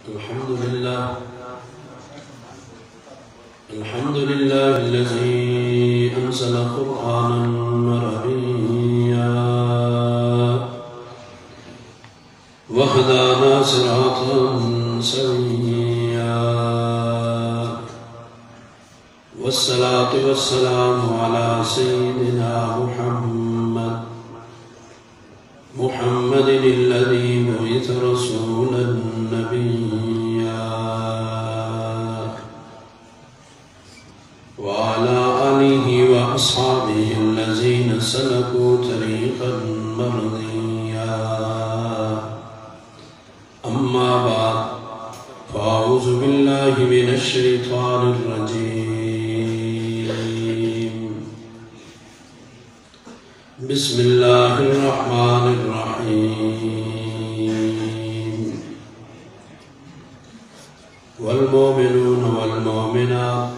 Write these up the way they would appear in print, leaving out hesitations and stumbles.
الحمد لله الذي أنزل قرآنا عربيا وهدانا صراطا سويا والصلاة والسلام على سيدنا محمد الذي بعث رسولا نبيا وعلى آله وأصحابه الذين سلكوا طريقا مرضيا أما بعد فأعوذ بالله من الشيطان الرجيم بسم الله الرحمن الرحيم والمؤمنون والمؤمنات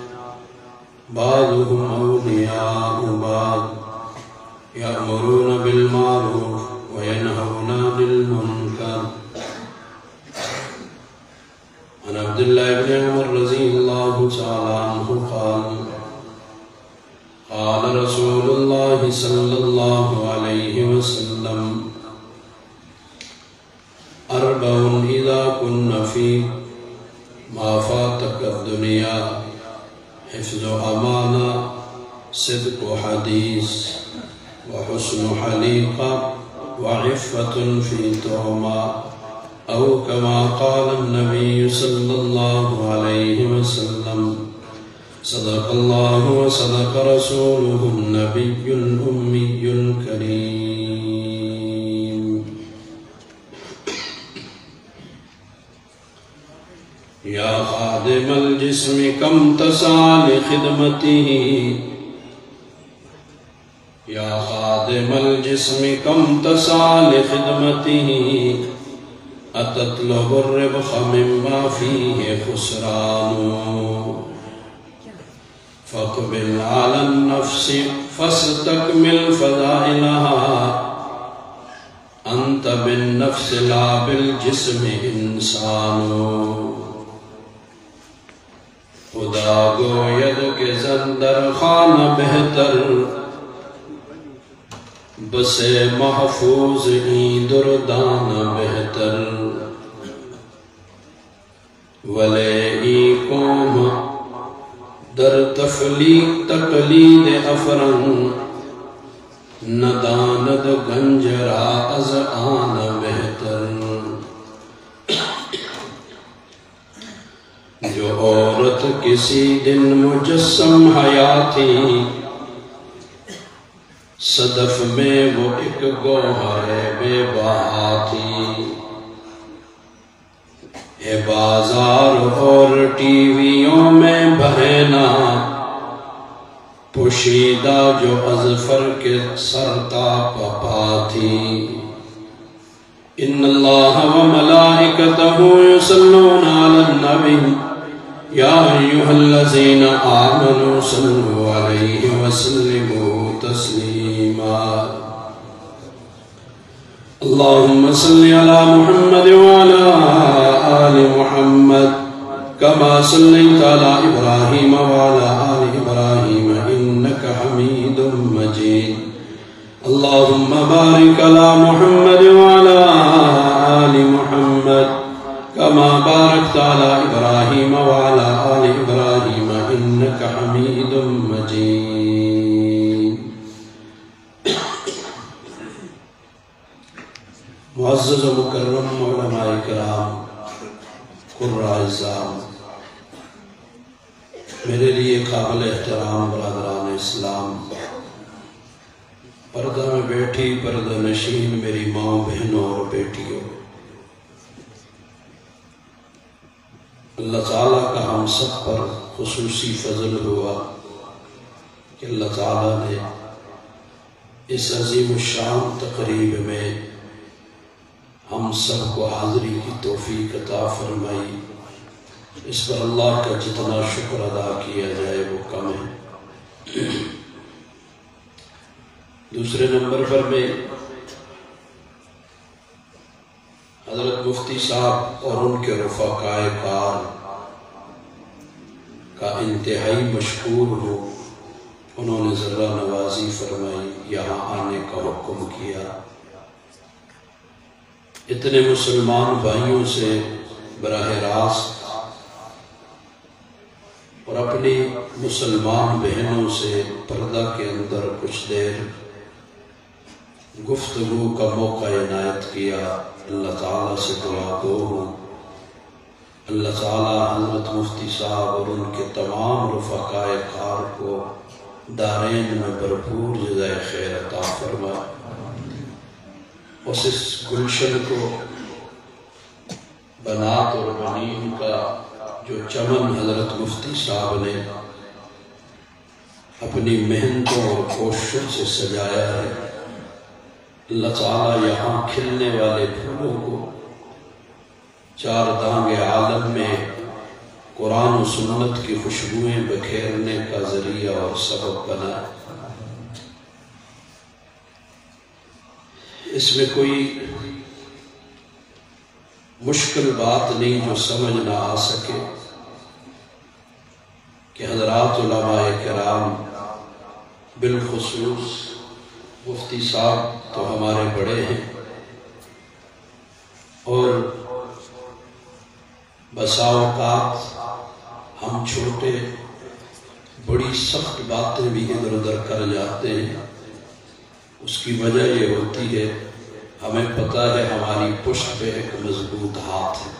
بعضهم أولياء بعض يأمرون بالمعروف وينهون عن المنكر. عن عبد الله بن عمر رضي الله تعالى عنه قال قال رسول الله صلى الله عليه وسلم أربع إذا كن فيك ما فاتك الدنيا حفظ أمانة صدق حديث وحسن حليقة وعفة في تهمة أو كما قال النبي صلى الله عليه وسلم صدق الله وصدق رسوله النبي الأمي الكريم. يا خادم الجسم كم تسعى لخدمته يا خادم الجسم كم تسعى لخدمته أتطلب الربح مما فيه خسران فاقبل على النفس فاستكمل فضائلها أنت بالنفس لا بالجسم إنسان. خدا گوید کہ زندر خانہ بہتر بسے محفوظ این دردان بہتر ولے ای قوم در تفلیق تقلید افرن نداند گنجرا از آن بہتر. جو عورت کسی دن مجسم حیاتی صدف میں وہ ایک گوہر بے بہا تھی. ہے بازار اور ٹی ویوں میں بہنا پوشیدہ جو اظفر کے سرتاپ پا تھی. ان اللہ و ملائکتہ یصلون علی النبی یا ایہا الذین آمنوا صلوا علیہ وسلموا تسلیما. اللہم صلی علی محمد وعلی آل محمد کما صلیت علی ابراہیم وعلی آل ابراہیم انکا حمید مجید. اللہم بارک علی محمد وعلی آل محمد كما باركت على إبراهيم وعلى آل إبراهيم إنك حميد مجيد. معزز و مکرم علماء کرام قراء اعزام میرے لیے قابل احترام برادران اسلام پردہ میں بیٹھی پردہ نشین میری ماں بہنوں اور بیٹیوں اللہ تعالیٰ کا ہم سب پر خصوصی فضل ہوا کہ اللہ تعالیٰ نے اس عظیم الشان تقریب میں ہم سب کو حاضری کی توفیق عطا فرمائی. اس پر اللہ کا جتنا شکر ادا کیا جائے وہ کم ہے. دوسرے نمبر پر میں حضرت مفتی صاحب اور ان کے رفقائے کار کا انتہائی مشکور ہوں، انہوں نے ذرہ نوازی فرمائی، یہاں آنے کا حکم کیا۔ اتنے مسلمان بھائیوں سے براہ راست اور اپنی مسلمان بہنوں سے پردہ کے اندر کچھ دیر گفتگو کا موقع عنایت کیا۔ اللہ تعالیٰ سے دعا گو ہوں، اللہ تعالیٰ حضرت مفتی صاحب اور ان کے تمام رفقائے کار کو دارین میں بھرپور جزائے خیر عطا فرمائے۔ اس گلشن کو بنات اور بنین کا جو چمن حضرت مفتی صاحب نے اپنی محنتوں اور کوششوں سے سجایا ہے، اللہ تعالیٰ یہاں کھلنے والے پھولوں کو چار دانگ عالم میں قرآن و سنت کی خوشبوئیں بکھیرنے کا ذریعہ اور سبب بنا۔ اس میں کوئی مشکل بات نہیں جو سمجھ نہ آ سکے کہ حضرات علماء کرام، بالخصوص مفتی صاحب تو ہمارے بڑے ہیں، اور بسا اوقات ہم چھوٹے بڑی سخت باتیں بھی ادھر ادھر کر جاتے ہیں۔ اس کی وجہ یہ ہوتی ہے، ہمیں پتہ ہے ہماری پشت پہ ایک مضبوط ہاتھ ہے،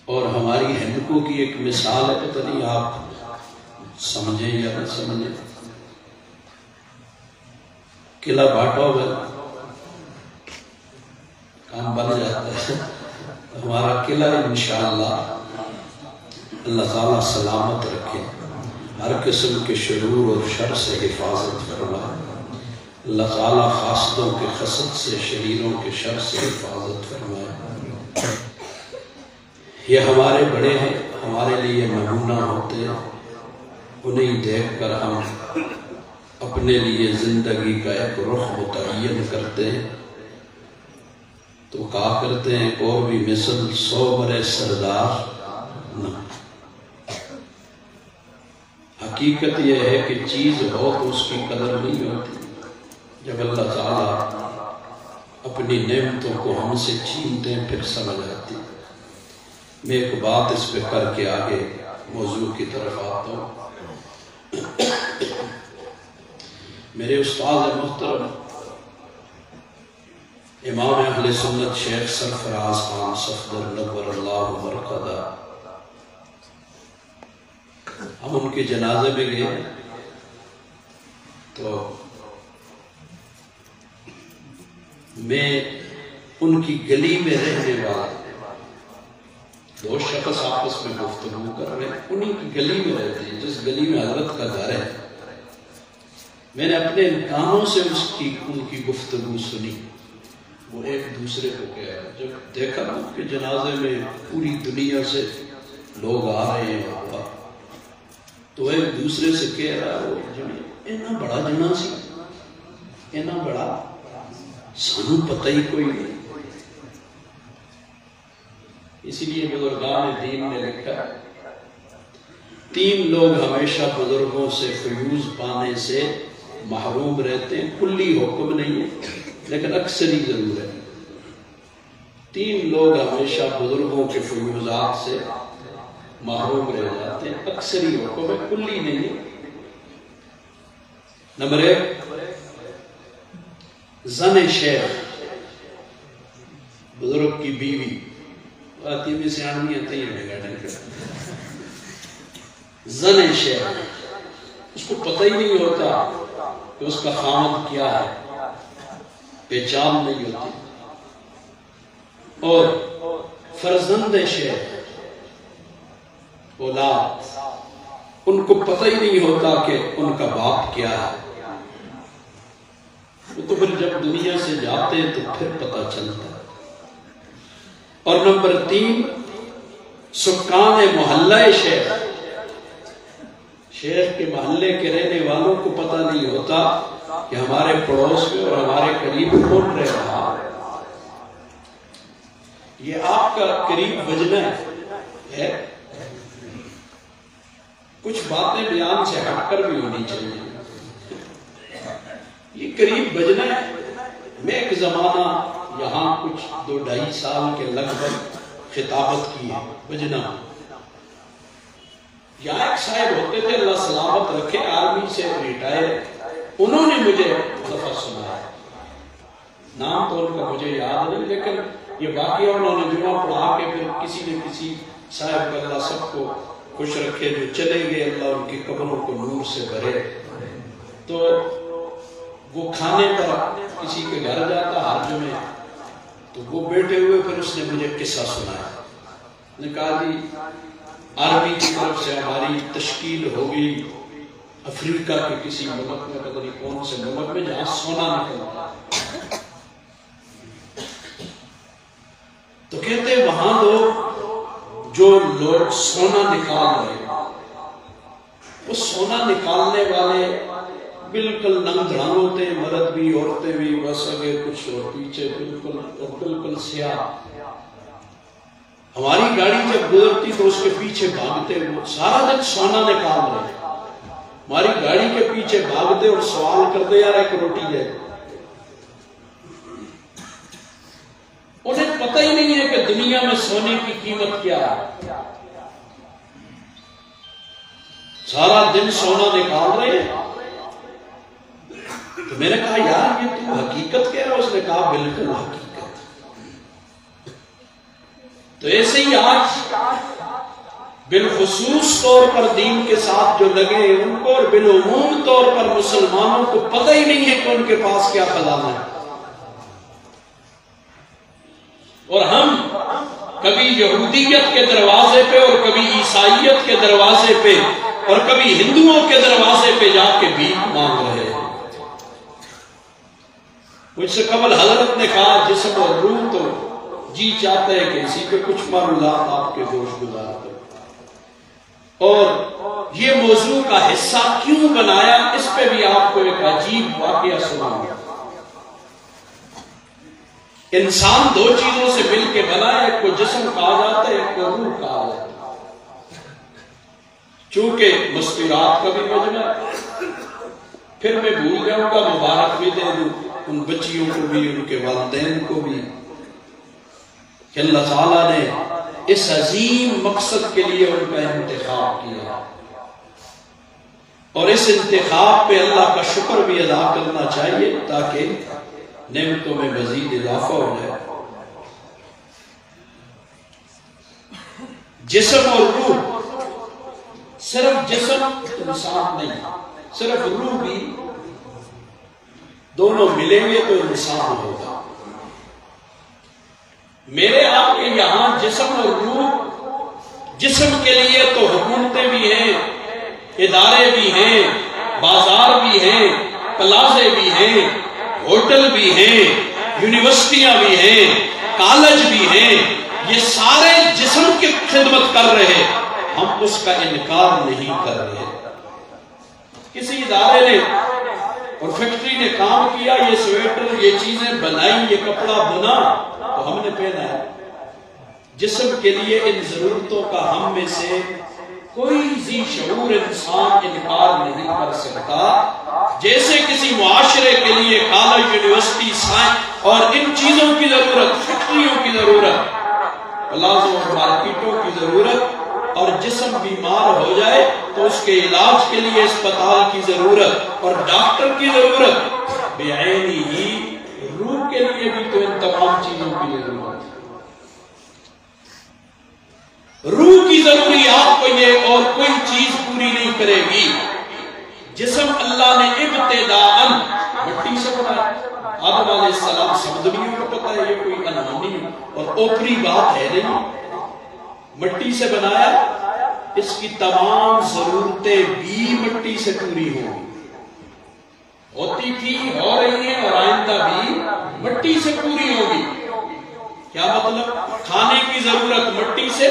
اور ہماری ہندکوں کی ایک مثال ہے، پتہ نہیں آپ سمجھیں یا نہ سمجھیں۔ قلعہ باٹا ہوگا، کام بن جاتا ہے، ہمارا قلعہ انشاءاللہ اللہ تعالیٰ سلامت رکھے، ہر قسم کے شرور اور شر سے حفاظت فرمائے، اللہ تعالیٰ حاسدوں کے حسد سے، شریروں کے شر سے حفاظت فرمائے۔ یہ ہمارے بڑے ہیں، ہمارے لیے نمونہ ہوتے ہیں، انہیں دیکھ کر ہم اپنے لیے زندگی کا ایک رخ متعین کرتے ہیں۔ تو کہا کرتے ہیں، اور بھی مثل 100 برے سردار نہ۔ حقیقت یہ ہے کہ چیز ہو تو اس کی قدر نہیں ہوتی، جب اللہ تعالیٰ اپنی نعمتوں کو ہم سے چھینتے ہیں پھر سمجھ آتی۔ میں ایک بات اس پہ کر کے آگے موضوع کی طرف آتا ہوں۔ میرے استاد محترم امام اہل سنت شیخ سرفراز خان صفدر نور اللہ مرقدہ، ہم ان کے جنازے میں گئے تو میں ان کی گلی میں رہنے والے دو شخص آپس میں گفتگو کر رہے ہیں، انہی کی گلی میں رہتے ہیں جس گلی میں حضرت کا گھر ہے۔ میں نے اپنے کانوں سے ان کی گفتگو سنی، وہ ایک دوسرے کو کہہ رہے ہیں، جب دیکھا نا کہ جنازے میں پوری دنیا سے لوگ آ رہے ہیں تو ایک دوسرے سے کہہ رہا ہے، اینا بڑا جنازہ، اینا بڑا، سانو پتہ ہی کوئی نہیں۔ اسی لیے بزرگان دین نے لکھا، 3 لوگ ہمیشہ بزرگوں سے فیوز پانے سے محروم رہتے ہیں، کلی حکم نہیں ہے لیکن اکثری ضرور ہے۔ 3 لوگ ہمیشہ بزرگوں کے فیوزات سے محروم رہ جاتے ہیں، اکثری حکم ہے، کلی نہیں ہے۔ نمبر 1، زن شیخ، بزرگ کی بیوی، آتی بھی سیاحنی آتی ہے گاڑی کا، زن شیخ، اس کو پتہ ہی نہیں ہوتا کہ اس کا خامد کیا ہے، پہچان نہیں ہوتی۔ اور فرزند شیخ، اولاد، ان کو پتہ ہی نہیں ہوتا کہ ان کا باپ کیا ہے، وہ تو پھر جب دنیا سے جاتے ہیں تو پھر پتہ چلتا ہے۔ اور نمبر 3، سکان محلہ شیخ، شیخ کے محلے کے رہنے والوں کو پتہ نہیں ہوتا کہ ہمارے پڑوس میں اور ہمارے قریب کون رہ رہا ہے، یہ آپ کا قریب بجنا ہے، کچھ باتیں بیان سے ہٹ کر بھی ہونی چاہیے، یہ قریب بجنا ہے۔ میں ایک زمانہ یہاں کچھ 2-2.5 سال کے لگ بھگ خطابت کی ہے، بجنا۔ یہاں ایک صاحب ہوتے تھے، اللہ سلامت رکھے، آرمی سے ریٹائر، انہوں نے مجھے دفعہ سنایا، نام تو ان کا مجھے یاد نہیں، لیکن یہ واقعہ انہوں نے جمعہ پڑھا کے پھر کسی نے کسی صاحب کا، اللہ سب کو خوش رکھے، جو چلے گئے اللہ ان کی قبروں کو نور سے بھرے، تو وہ کھانے پر کسی کے گھر جاتا ہر جمعے، تو وہ بیٹھے ہوئے پھر اس نے مجھے قصہ سنایا، نے کہا جی آرمی کی طرف سے ہماری تشکیل ہوگی افریقہ کے کسی ملک میں، پتہ نہیں کون سے ملک میں، جہاں سونا نکلتا، تو کہتے وہاں جو لوگ سونا نکال رہے ہیں، وہ سونا نکالنے والے بالکل ننگ دھڑنگ ہوتے ہیں، مرد بھی عورتیں بھی، بس آگے کچھ اور پیچھے بالکل سیاہ۔ ہماری گاڑی جب گزرتی تو اس کے پیچھے بھاگتے، وہ سارا دن سونا نکال رہے ہیں، ہماری گاڑی کے پیچھے بھاگتے اور سوال کرتے یار ایک روٹی دے۔ انہیں پتہ ہی نہیں ہے کہ دنیا میں سونے کی قیمت کیا ہے، سارا دن سونا نکال رہے ہیں۔ تو میں نے کہا یار یہ تو حقیقت کہہ رہا، اس نے کہا بالکل حقیقت۔ تو ایسے ہی آج بالخصوص طور پر دین کے ساتھ جو لگے ان کو، اور بالعموم طور پر مسلمانوں کو پتہ ہی نہیں ہے کہ ان کے پاس کیا خزانہ ہے، اور ہم کبھی یہودیت کے دروازے پہ اور کبھی عیسائیت کے دروازے پہ اور کبھی ہندوؤں کے دروازے پہ جا کے بھیک مانگ رہے ہیں۔ مجھ سے قبل حضرت نے کہا جسم اور روح تو جی چاہتا ہے کہ اسی پہ کچھ معاملات آپ کے گوش گزار دیں، اور یہ موضوع کا حصہ کیوں بنایا اس پہ بھی آپ کو ایک عجیب واقعہ سناؤں گا۔ انسان 2 چیزوں سے مل کے بنا ہے، ایک کو جسم کہا جاتا ہے، ایک کو روح کہا جاتا ہے۔ چونکہ مستورات کا بھی مجمع ہے، پھر میں بھول جاؤں گا مبارک بھی دے دوں ان بچیوں کو بھی، ان کے والدین کو بھی، کہ اللہ تعالیٰ نے اس عظیم مقصد کے لیے ان کا انتخاب کیا، اور اس انتخاب پہ اللہ کا شکر بھی ادا کرنا چاہیے تاکہ نعمتوں میں مزید اضافہ ہو جائے۔ جسم اور روح، صرف جسم انسان نہیں، صرف روح بھی، دونوں ملیں گے تو انسان ہوگا۔ میرے آپ کے یہاں جسم اور روح، جسم کے لیے تو حکومتیں بھی ہیں، ادارے بھی ہیں، بازار بھی ہیں، پلازے بھی ہیں، ہوٹل بھی ہیں، یونیورسٹیاں بھی ہیں، کالج بھی ہیں، یہ سارے جسم کی خدمت کر رہے، ہم اس کا انکار نہیں کر رہے۔ کسی ادارے نے اور فیکٹری نے کام کیا، یہ سویٹر، یہ چیزیں بنائی، یہ کپڑا بنا تو ہم نے پہنا ہے۔ جسم کے لیے ان ضرورتوں کا ہم میں سے کوئی ذی شعور انسان انکار نہیں کر سکتا، جیسے کسی معاشرے کے لیے کالج، یونیورسٹی، سائنس اور ان چیزوں کی ضرورت، فیکٹریوں کی ضرورت، پلازوں اور مارکیٹوں کی ضرورت، اور جسم بیمار ہو جائے تو اس کے علاج کے لیے اسپتال کی ضرورت اور ڈاکٹر کی ضرورت، بعینی ہی روح کے لیے بھی تو ان تمام چیزوں کی ضرورت ہے۔ روح کی ضروریات کو یہ اور کوئی چیز پوری نہیں کرے گی۔ جسم اللہ نے ابتداءً مٹی سے بنایا، آدم علیہ السلام سمجھنیوں کو پتا ہے یہ کوئی انہونی اور اوپری بات ہے نہیں، مٹی سے بنایا، اس کی تمام ضرورتیں بھی مٹی سے پوری ہوں، ہوتی تھی، ہو رہی ہیں اور آئندہ بھی مٹی سے پوری ہوگی۔ کیا مطلب؟ کھانے کی ضرورت مٹی سے،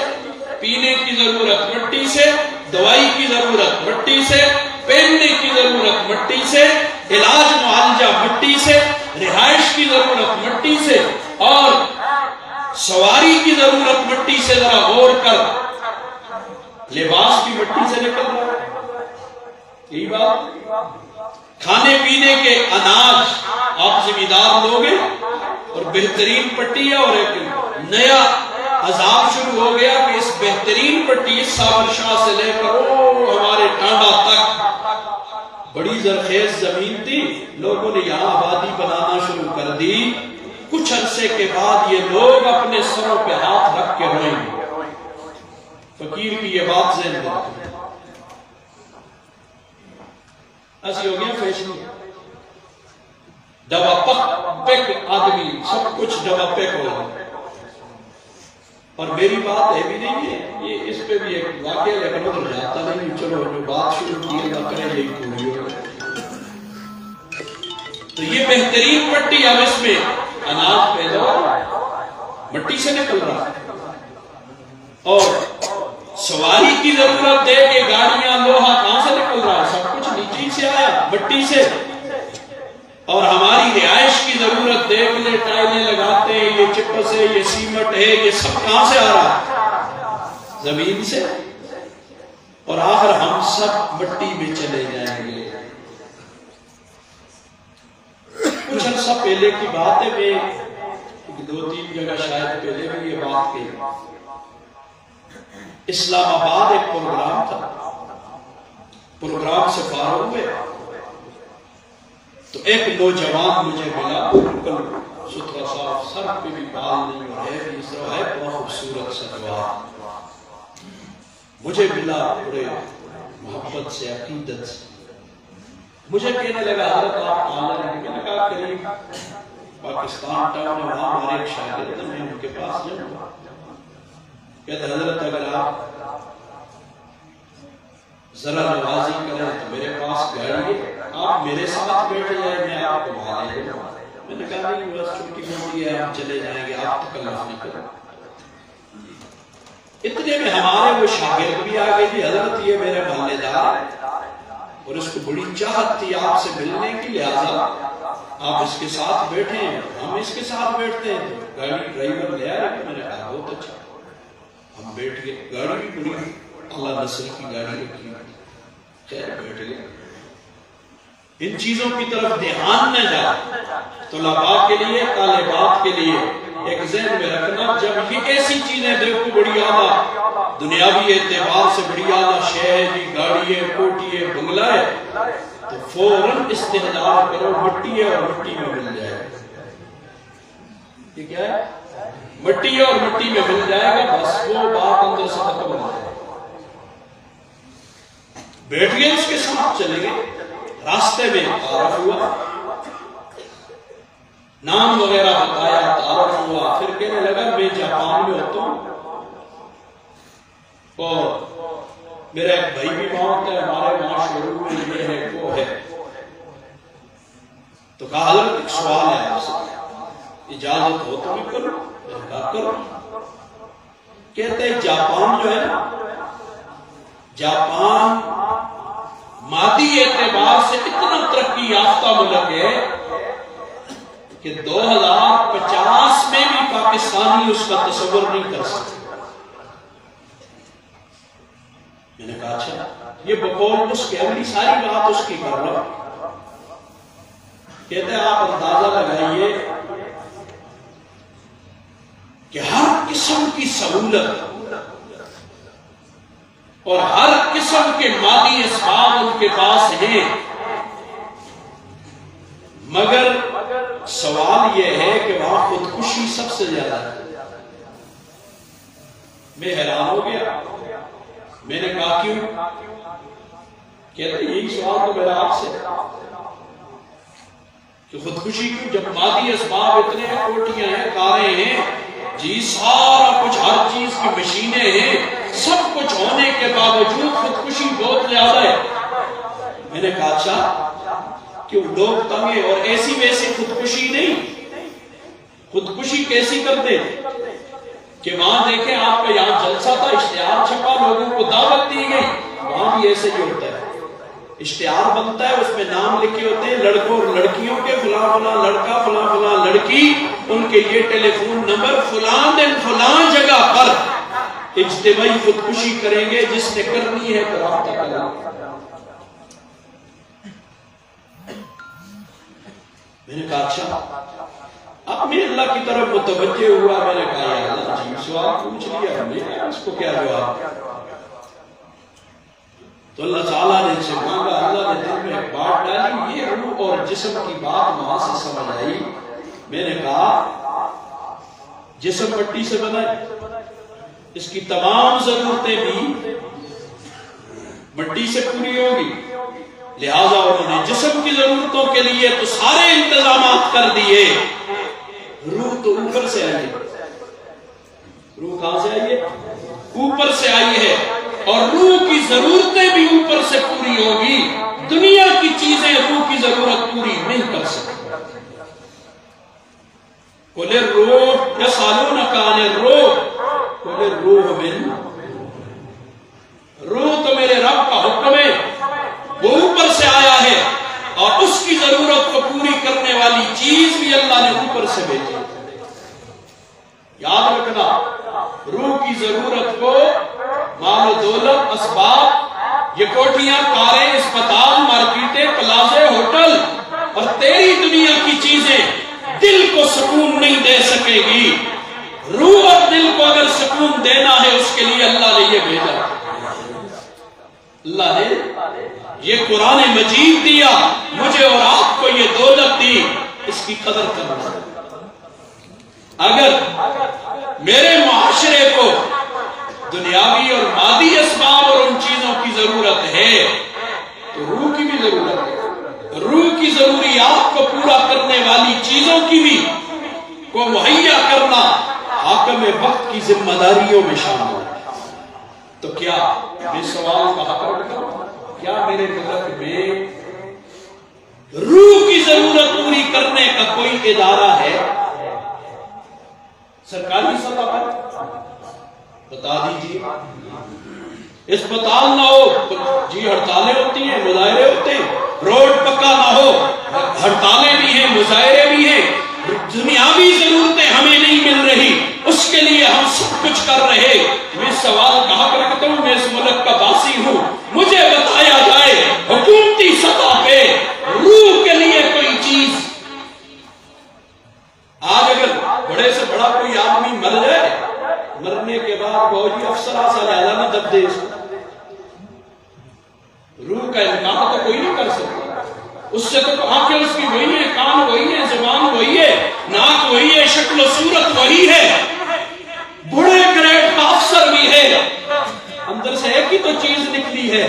پینے کی ضرورت مٹی سے، دوائی کی ضرورت مٹی سے، پہننے کی ضرورت مٹی سے، علاج معالجہ مٹی سے، رہائش کی ضرورت مٹی سے، اور سواری کی ضرورت مٹی سے ذرا غور کر، لباس کی مٹی سے نکل رہا ہے، یہی بات۔ کھانے پینے کے اناج آپ ذمہ دار لوگ ہیں، اور بہترین پٹی ہے، اور ایک نیا عذاب شروع ہو گیا کہ اس بہترین پٹی ساور شاہ سے لے کر ہمارے ٹانڈا تک بڑی زرخیز زمین تھی، لوگوں نے یہاں آبادی بنانا شروع کر دی۔ کچھ عرصے کے بعد یہ لوگ اپنے سروں پہ ہاتھ رکھ کے روئیں گے۔ فقیر کی یہ بات ذہن میں رکھیں۔ ایسی ہو گیا فیشن، ڈبا پیک آدمی، سب کچھ ڈبا پیک ہو گیا۔ اور میری بات ہے بھی نہیں ہے، یہ اس پہ بھی ایک واقعہ لیکن ادھر جاتا نہیں، چلو جو بات شروع کی اللہ کرے یہی پوری ہو۔ تو یہ بہترین پٹی، اب اس میں اناج پیدا ہو رہا ہے، مٹی سے نکل رہا ہے، اور سواری کی ضرورت ہے کہ گاڑیاں لوہا کہاں سے نکل رہا ہے، سب کچھ نیچے سے آیا، مٹی سے۔ اور ہماری رہائش کی ضرورت دیکھ لے، ٹائلیں لگاتے ہیں، یہ چپس ہے، یہ سیمنٹ ہے، یہ سب کہاں سے آ رہا ہے؟ زمین سے۔ اور آخر ہم سب مٹی میں چلے جائیں گے۔ کچھ عرصہ پہلے کی بات ہے، میں 2-3 جگہ شاید پہلے بھی یہ بات کی، اسلام آباد ایک پروگرام تھا، پروگرام سے فارغ ہوئے تو ایک نوجوان مجھے ملا، بالکل ستھرا صاف، سر پہ بھی بال نہیں اور ہے بھی اس طرح ہے، بہت خوبصورت سا جوان مجھے ملا، بڑے محبت سے، عقیدت سے مجھے کہنے لگا حضرت آپ کہاں رہے؟ میں نے کہا قریب پاکستان ٹاؤن ہے، وہاں ہمارے ایک شاگرد میں ان کے پاس جاؤں گا۔ کہتے حضرت اگر آپ ذرا نوازی کریں تو میرے پاس گاڑی ہے، آپ میرے ساتھ بیٹھ جائیں، میں آپ کو وہاں لے جاؤں۔ میں نے کہا نہیں، بس چھٹی ہوتی ہے، ہم چلے جائیں گے، آپ تکلف نہیں کریں۔ اتنے میں ہمارے وہ شاگرد بھی آگئے، جی حضرت یہ میرے محلے دار ہے اور اس کو بڑی چاہت تھی آپ سے ملنے کی، لہذا آپ اس کے ساتھ بیٹھیں، ہم اس کے ساتھ بیٹھتے ہیں۔ گاڑی ڈرائیور لے آئے، میں نے کہا بہت اچھا، ہم بیٹھ گئے، گاڑی بھی بڑی اللہ نصر کی گاڑی رکھی، خیر بیٹھ گئے۔ ان چیزوں کی طرف دھیان نہ جا، طلباء کے لیے، طالبات کے لیے ایک ذہن میں رکھنا، جب یہ ایسی چیزیں دیکھو بڑی اعلیٰ دنیاوی اعتبار سے بڑی اعلیٰ شے ہے، جی گاڑی ہے، کوٹی ہے، بنگلہ ہے، تو فوراً استحضار کرو، مٹی ہے اور مٹی میں مل جائے گا۔ یہ کیا ہے؟ مٹی ہے اور مٹی میں مل جائے گا، بس وہ بات اندر سے ختم ہو جائے گا۔ بیٹھ گئے، اس کے ساتھ چلے گئے، راستے میں تعارف ہوا، نام وغیرہ بتایا، تعارف ہوا، پھر کہنے لگا میں جاپان میں ہوتا ہوں اور میرا ایک بھائی بھی وہاں ہوتا ہے، ہمارے وہاں شروع میں یہ ہے وہ ہے۔ تو کہا حضرت ایک سوال ہے آپ سے، اجازت ہو تو بھی کرو؟ کہا کرو۔ کہتے ہیں جاپان جو ہے نا، جاپان مادی اعتبار سے اتنا ترقی یافتہ ملک ہے کہ 2050 میں بھی پاکستانی اس کا تصور نہیں کر سکتے۔ میں نے کہا اچھا، یہ بقول اس کے اگلی ساری بات اس کی کر رہا ہوں۔ کہتے ہیں آپ اندازہ لگائیے کہ ہر قسم کی سہولت اور ہر قسم کے مادی اسباب ان کے پاس ہیں، مگر سوال یہ ہے کہ وہاں خودکشی سب سے زیادہ ہے۔ میں حیران ہو گیا، میں نے کہا کیوں؟ کہتے یہی سوال تو میرا آپ سے کہ خودکشی کیوں، جب مادی اسباب اتنے ہیں، کوٹیاں ہیں، کاریں ہیں، جی سارا کچھ، ہر چیز کی مشینیں ہیں، سب کچھ ہونے کے باوجود خودکشی بہت زیادہ ہے۔ میں نے کہا اچھا کیوں؟ لوگ تنگ ہیں، اور ایسی ویسی خودکشی نہیں، خودکشی کیسی کرتے کہ وہاں دیکھیں آپ کا یہاں جلسہ تھا، اشتہار چھپا، لوگوں کو دعوت دی گئی، وہاں بھی ایسے ہی ہوتا ہے۔ اشتہار بنتا ہے، اس میں نام لکھے ہوتے ہیں لڑکوں اور لڑکیوں کے، فلاں فلاں لڑکا، فلاں فلاں لڑکی، ان کے یہ ٹیلی فون نمبر، فلاں دن فلاں جگہ پر اجتماعی خودکشی کریں گے، جس نے کرنی ہے تو رابطہ کریں۔ میں نے کہا اچھا، اب میں اللہ کی طرف متوجہ ہوا، میں نے کہا یا اللہ جی سوال پوچھ لیا ہم نے، اس کو کیا جواب؟ تو اللہ تعالیٰ نے سے مانگا، اللہ نے دل میں ایک بات ڈالی، یہ روح اور جسم کی بات وہاں سے سمجھ آئی۔ میں نے کہا جسم مٹی سے بنا ہے، اس کی تمام ضرورتیں بھی مٹی سے پوری ہوگی، لہذا انہوں نے جسم کی ضرورتوں کے لیے تو سارے انتظامات کر دیے، روح تو اوپر سے آئی ہے۔ روح کہاں سے آئی ہے؟ اوپر سے آئی ہے، اور روح کی ضرورتیں بھی اوپر سے پوری ہوگی۔ دنیا کی چیزیں روح کی ضرورت پوری نہیں کر سکتی۔ قُلِ الرُّوحُ يَسْأَلُونَكَ عَنِ الرُّوحِ قُلِ الرُّوحُ مِنْ، روح تو میرے رب کا حکم ہے، وہ اوپر سے آیا ہے، اور اس کی ضرورت کو پوری کرنے والی چیز بھی اللہ نے اوپر سے بھیجی۔ یاد رکھنا، روح کی ضرورت کو مال و دولت، اسباب، یہ کوٹھیاں، کاریں، اسپتال، مارکیٹیں، پلازے، ہوٹل اور تیری دنیا کی چیزیں دل کو سکون نہیں دے سکے گی۔ روح اور دل کو اگر سکون دینا ہے، اس کے لیے اللہ نے یہ بھیجا، اللہ نے یہ قرآن مجید دیا، مجھے اور آپ کو یہ دولت دی، اس کی قدر کرنا۔ اگر میرے معاشرے کو دنیاوی اور مادی اسباب اور ان چیزوں کی ضرورت ہے، تو روح کی بھی ضرورت ہے۔ روح کی ضروریات کو پورا کرنے والی چیزوں کی بھی کو مہیا کرنا حاکم وقت کی ذمہ داریوں میں شامل ہے۔ تو کیا میں سوال کا حق رکھتا ہوں، کیا میرے ملک میں روح کی ضرورت پوری کرنے کا کوئی ادارہ ہے سرکاری سطح پر؟ بتا دیجیے۔ اسپتال نہ ہو، جی ہڑتالیں ہوتی ہیں، مظاہرے ہوتے ہیں، روڈ پکا نہ ہو، ہڑتالیں بھی ہیں، مظاہرے بھی ہیں، دنیاوی ضرورتیں ہمیں نہیں مل رہی، اس کے لیے ہم سب کچھ کر رہے۔ میں سوال کا حق رکھتا ہوں، میں اس ملک کا باسی ہوں، مجھے بتایا جائے حکومتی سطح پہ روح کے لیے کوئی چیز۔ آج اگر بڑے سے بڑا کوئی آدمی مر جائے، مرنے کے بعد فوجی افسرہ سے زیادہ نہ دب دے، روح کا انکار تو کوئی نہیں کر سکتا۔ اس سے تو آنکھیں اس کی وہی ہیں، کان وہی ہیں، زبان وہی ہے، ناک وہی ہے، شکل و صورت وہی ہے، بڑے گریڈ کا افسر بھی ہے، اندر سے ایک ہی تو چیز نکلی ہے۔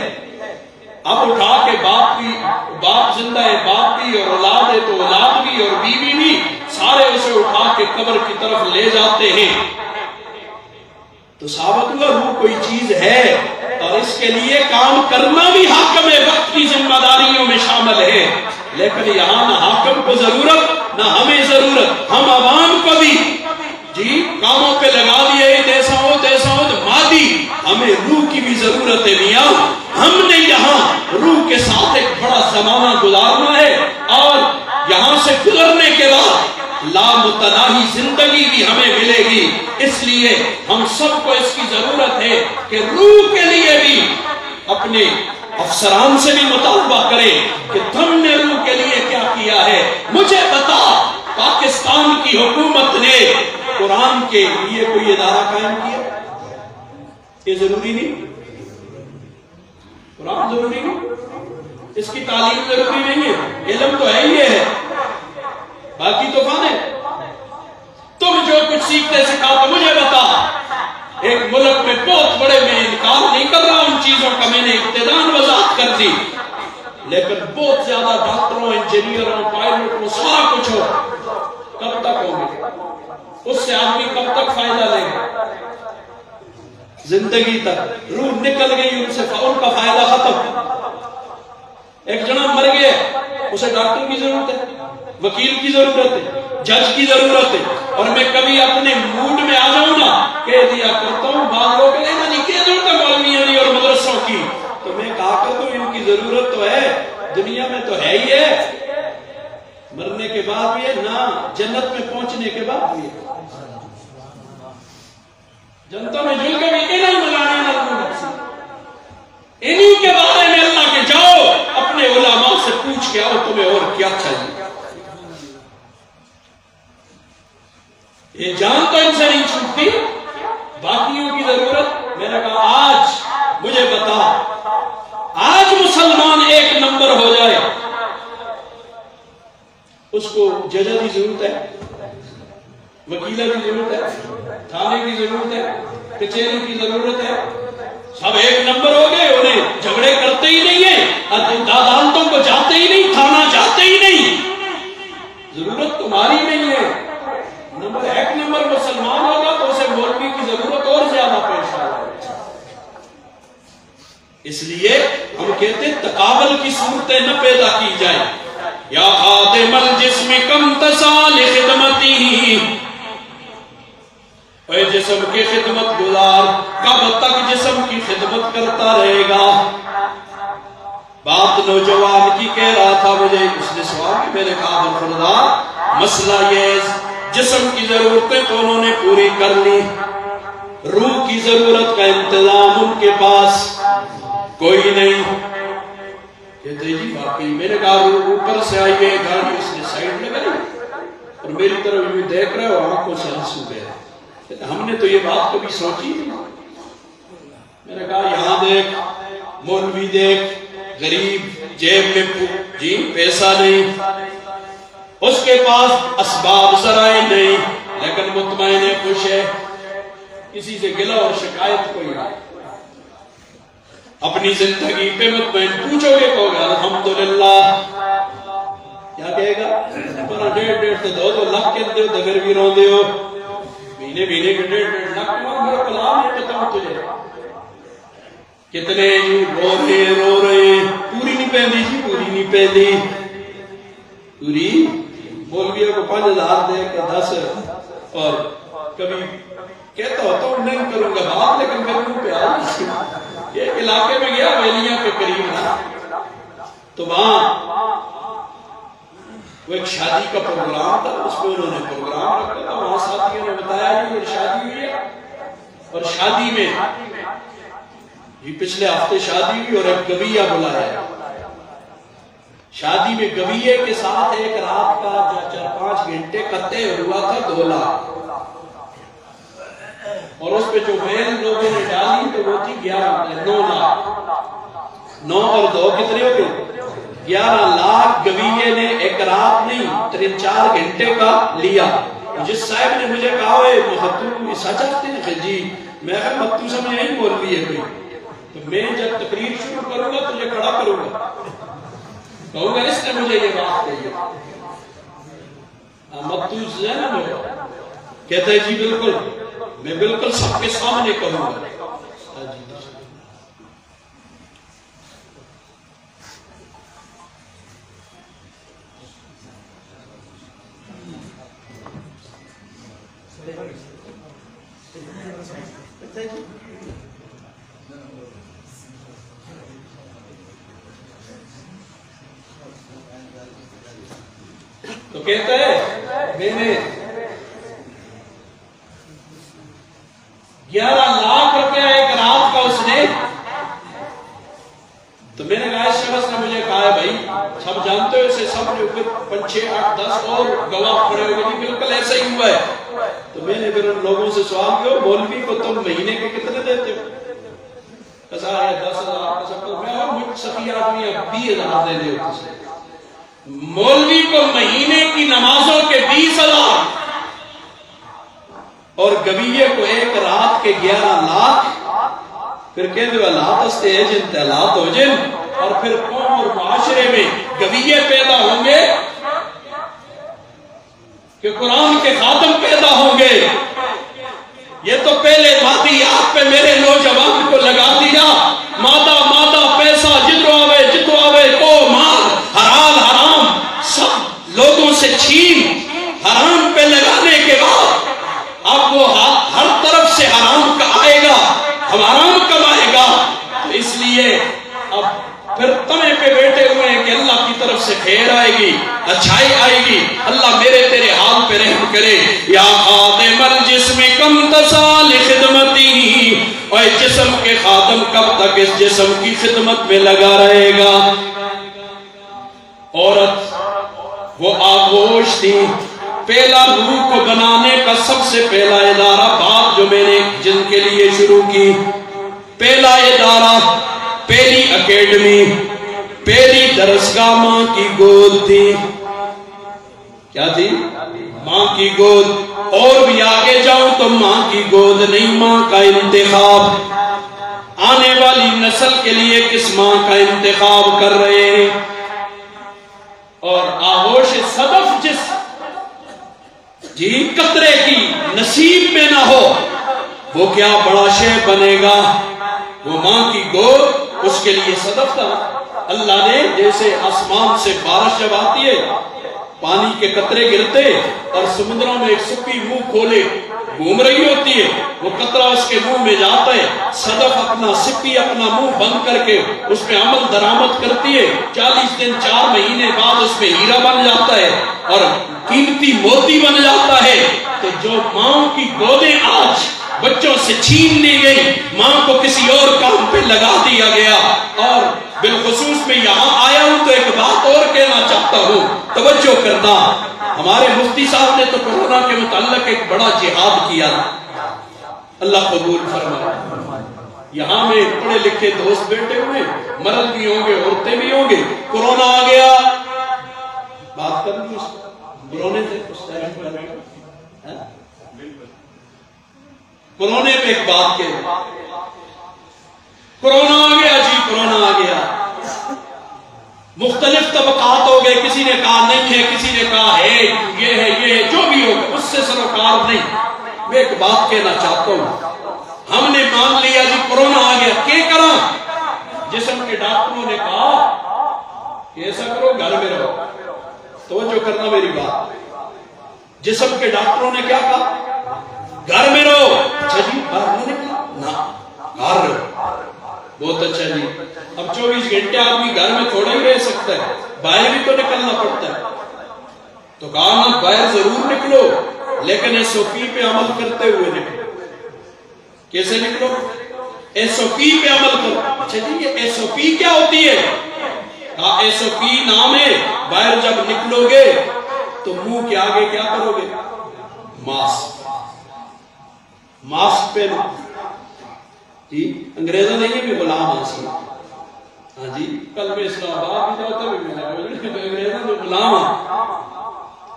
اب اٹھا کے باپ زندہ ہے، باپ بھی، اور اولاد ہے تو اولاد بھی، اور بیوی بھی، سارے اسے اٹھا کے قبر کی طرف لے جاتے ہیں۔ تو ثابت ہوا روح کوئی چیز ہے، اور اس کے لیے کام کرنا بھی حاکم وقت کی ذمہ داریوں میں شامل ہے۔ لیکن یہاں نہ حاکم کو ضرورت، نہ ہمیں ضرورت، ہم عوام کو بھی جی کاموں پہ لگا دیے، دیسا ہو مادی، ہمیں روح کی بھی ضرورت ہے میاں۔ ہم نے یہاں روح کے ساتھ ایک بڑا زمانہ گزارنا ہے، اور یہاں سے گزرنے کے بعد لامتناہی زندگی بھی ہمیں ملے گی۔ اس لیے ہم سب کو اس کی ضرورت ہے کہ روح کے لیے بھی اپنے افسران سے بھی مطالبہ کریں کہ تم نے روح کے لیے کیا کیا ہے۔ مجھے بتا، پاکستان کی حکومت نے قرآن کے لیے کوئی ادارہ قائم کیا؟ یہ ضروری نہیں؟ قرآن ضروری نہیں؟ اس کی تعلیم ضروری نہیں ہے؟ علم تو ہے ہی ہے، باقی تو فن ہے۔ تم جو کچھ سیکھتے سکھاتے، مجھے بتا، ایک ملک میں بہت بڑے، میں انکار نہیں کر رہا ان چیزوں کا، میں نے ابتداءً وضاحت کر دی، لیکن بہت زیادہ ڈاکٹروں، انجینئروں، پائلٹوں، سارا کچھ ہو، کب تک ہوگی؟ اس سے آدمی کب تک فائدہ لے گا؟ زندگی تک۔ روح نکل گئی ان سے، ان کا فائدہ ختم۔ ایک جناب مر گیا، اسے ڈاکٹر کی ضرورت ہے، وکیل کی ضرورت ہے، جج کی ضرورت ہے، اور میں کبھی اپنے موڈ میں آ جاؤں نا، کہہ دیا کرتا ہوں، بعض لوگ کہتے ہیں نہیں، کہہ ضرورت ہے مولویوں اور مدرسوں کی، تو میں کہا کرتا ہوں ان کی ضرورت تو ہے، جنتا میں جل کے بھی انہیں ملانے نہ انہی کے بارے میں اللہ کے جاؤ اپنے علماء سے پوچھ کے آؤ تمہیں اور کیا چاہیے. یہ جان تو ان سے نہیں چھوٹتی، باقیوں کی ضرورت. میں نے کہا آج مجھے بتا، آج مسلمان ایک نمبر ہو جائے، اس کو جج کی ضرورت ہے، وکیلہ کی ضرورت ہے، تھانے کی ضرورت ہے، کچہری کی ضرورت ہے. سب ایک نمبر ہو گئے، انہیں جھگڑے کرتے ہی نہیں ہیں، عدالتوں کو جاتے ہی نہیں، تھانہ جاتے ہی نہیں. ضرورت تمہاری نہیں ہے. نمبر ایک نمبر مسلمان ہوگا تو اسے مولوی کی ضرورت اور زیادہ پیش آ رہی ہے. اس لیے ہم کہتے ہیں تقابل کی صورتیں نہ پیدا کی جائیں. یا خادم الجسم کم تسال خدمتی، اے جسم کی خدمت گزار کب تک جسم کی خدمت کرتا رہے گا. بات نوجوان کی کہہ رہا تھا مجھے اس نے سوال کہ میں نے کہا برخوردار مسئلہ یہ جسم کی ضرورتیں تو انہوں نے پوری کر لی، روح کی ضرورت کا انتظام ان کے پاس کوئی نہیں. کہتے جی باقی میں نے کہا روح اوپر سے آئی ہے، گاڑی اس نے سائیڈ لگائی اور میری طرف بھی دیکھ رہے ہو، آنکھوں سے آنسو بہ رہے. ہم نے تو یہ بات کبھی سوچی نہیں. میں نے کہا یہاں دیکھ، مولوی دیکھ، غریب جیب میں جی پیسہ نہیں، اس کے پاس اسباب ذرائع نہیں، لیکن مطمئن ہے، خوش ہے، کسی سے گلہ اور شکایت کوئی نہیں. اپنی زندگی پہ مطمئن. پوچھو گے کہو گے الحمدللہ. کیا کہے گا؟ پر 1.5 سے 2 لاکھ کے دے دگر بھی رو دے ہو مہینے کے 1.5 لاکھ میرا کلام ہے کہتا ہوں تجھے. کتنے رو رہے پوری نہیں پہنی جی، پوری نہیں پہنی. پوری مولویوں کو 5,000 دے کے 10 اور کبھی کہتا ہوتا ہوں نہیں کروں گا بات، لیکن میرے منہ پہ آ رہی. ایک علاقے میں گیا ویلیاں کے قریب نا، تو وہاں وہ ایک شادی کا پروگرام تھا، اس پہ انہوں نے پروگرام رکھا تھا. وہاں ساتھیوں نے بتایا جی یہ شادی ہوئی ہے، اور شادی میں یہ پچھلے ہفتے شادی ہوئی اور ایک گویہ بلایا. شادی میں گویے کے ساتھ ایک رات کا 4-5 گھنٹے کا طے ہوا تھا 2 لاکھ، اور اس پہ جو بیل لوگوں نے ڈالی تو وہ تھی 9 لاکھ. 9 اور 2 کتنے ہو گئے؟ 11 لاکھ گویے نے ایک رات نہیں 3-4 گھنٹے کا لیا. جس صاحب نے مجھے کہا ہے مہتو سچ آتے ہیں جی، میں کہا مہتو سمجھ نہیں مولوی ہے کوئی، تو میں جب تقریر شروع کروں گا تجھے کھڑا کروں گا، کہوں گا اس نے مجھے یہ بات کہی ہے. مہتو ہے نا وہ کہتا ہے جی بالکل، میں بالکل سب کے سامنے کہوں گا. تو کہتا ہے میں نے 11 لاکھ روپیہ ایک رات کا اس نے. تو میں نے کہا اس شخص نے مجھے کہا ہے بھائی سب جانتے ہو اسے، سب نے اوپر 5, 6, 8, 10 اور گواہ کھڑے ہوئے کہ بالکل ایسا ہی ہوا ہے. تو میں نے پھر ان لوگوں سے سوال کیا مولوی کو تم مہینے کے کتنے دیتے ہو؟ کسا ہے 10,000. میں اور مجھ سخی آدمی ہے 20,000 دے دے ہوتے. مولوی کو مہینے کی نمازوں کے 20,000 اور گویے کو ایک رات کے 11 لاکھ. پھر کہتے ہیں اللہ تستے ہے جن تحلات ہو جن، اور پھر قوم اور معاشرے میں گویے پیدا ہوں گے کہ قرآن کے خاتم پیدا ہوں گے. یہ تو پہلے باتیات پہ میرے نوجوان کو لگا دیا، مادہ پیسہ جتو آوے کو مال حلال حرام سب لوگوں سے چھین حرام پہ لگانے کے بعد اب وہ ہر طرف سے حرام کا آئے گا، ہم حرام کمائے گا. تو اس لیے اب پھر تمہیں پہ بیٹھے ہوئے ہیں کہ اللہ کی طرف سے خیر آئے گی، اچھائی آئے گی. اللہ میرے تیرے حال پہ رحم کرے. یا خادم الجسم کم تسال خدمتی کہ اس جسم کی خدمت میں لگا رہے گا. عورت وہ آغوش تھی. پہلا روح کو بنانے کا سب سے پہلا ادارہ بات جو میں نے جن کے لیے شروع کی، پہلا ادارہ، پہلی اکیڈمی، پہلی درسگاہ ماں کی گود تھی. کیا تھی؟ ماں کی گود. اور بھی آگے جاؤں تو ماں کی گود نہیں، ماں کا انتخاب. آنے والی نسل کے لیے کس ماں کا انتخاب کر رہے ہیں؟ اور آغوش صدف جس قطرے کی نصیب میں نہ ہو وہ کیا بڑا شے بنے گا. وہ ماں کی گود اس کے لیے صدف تھا. اللہ نے جیسے آسمان سے بارش جب آتی ہے، پانی کے قطرے گرتے اور سمندروں میں ایک سپی منہ کھولے گھوم رہی ہوتی ہے، وہ قطرہ اس کے منہ میں جاتا ہے، صدف اپنا سپی اپنا منہ بند کر کے اس میں عمل درآمد کرتی ہے. 40 دن 4 مہینے بعد اس میں ہیرا بن جاتا ہے اور قیمتی موتی بن جاتا ہے. تو جو ماں کی گودیں آج بچوں سے چھین لی گئی، ماں کو کسی اور کام پہ لگا دیا گیا. اور بالخصوص میں یہاں آیا ہوں تو ایک بات اور کہنا چاہتا ہوں، توجہ کرنا. ہمارے مفتی صاحب نے تو کورونا کے متعلق ایک بڑا جہاد کیا، اللہ قبول فرمائے. یہاں میں پڑھے لکھے دوست بیٹھے ہوئے، مرد بھی ہوں گے عورتیں بھی ہوں گے. کورونا آ گیا، بات کر لی کورونے سے کورونے پہ ایک بات کہ کورونا آ گیا جی، کورونا آ گیا. مختلف طبقات ہو گئے، کسی نے کہا نہیں ہے، کسی نے کہا ہے، یہ ہے، جو بھی ہو گیا اس سے سروکار نہیں. میں ایک بات کہنا چاہتا ہوں، ہم نے مان لیا جی کورونا آ گیا، کیا کرا؟ جسم کے ڈاکٹروں نے کہا کہ ایسا کرو گھر میں رہو. توجہ کرنا میری بات. جسم کے ڈاکٹروں نے کیا کہا؟ گھر میں رہو. اچھا جی باہر نہیں نکلا؟ نہ، گھر رہو. بہت اچھا جی. اب 24 گھنٹے آدمی گھر میں تھوڑا ہی رہ سکتا ہے، باہر بھی تو نکلنا پڑتا ہے. تو کہا نا باہر ضرور نکلو لیکن SOP پہ عمل کرتے ہوئے نکلو. کیسے نکلو؟ SOP پہ عمل کرو. اچھا جی یہ SOP کیا ہوتی ہے؟ کہا SOP نام ہے، باہر جب نکلو گے تو منہ کے آگے کیا کرو گے؟ ماسک. ماسک پہنو. جی انگریزوں نے یہ بھی غلام حاصل. ہاں جی کل میں اسلام آباد بھی جاتا بھی انگریزوں نے غلام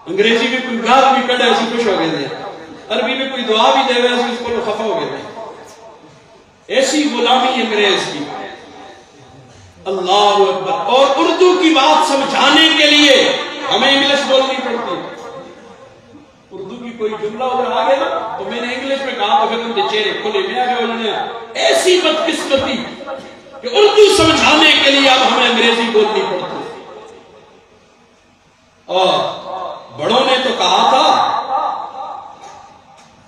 انگریزی بھی کوئی گال بھی کڑے ایسی خوش ہو گئے تھے، عربی میں کوئی دعا بھی دے گا ایسی اس کو خفا ہو گئے تھے. ایسی غلامی انگریز کی. اللہ اکبر. اور اردو کی بات سمجھانے کے لیے ہمیں انگلش بولنی پڑتی ہے. اردو کی کوئی جملہ ادھر آ گیا تو میں نے انگلش میں کہا تو پھر ان کے چہرے کھلے میں آگے انہوں نے ایسی بدقسمتی کہ اردو سمجھانے کے لیے اب ہمیں انگریزی بولنی پڑتی. اور بڑوں نے تو کہا تھا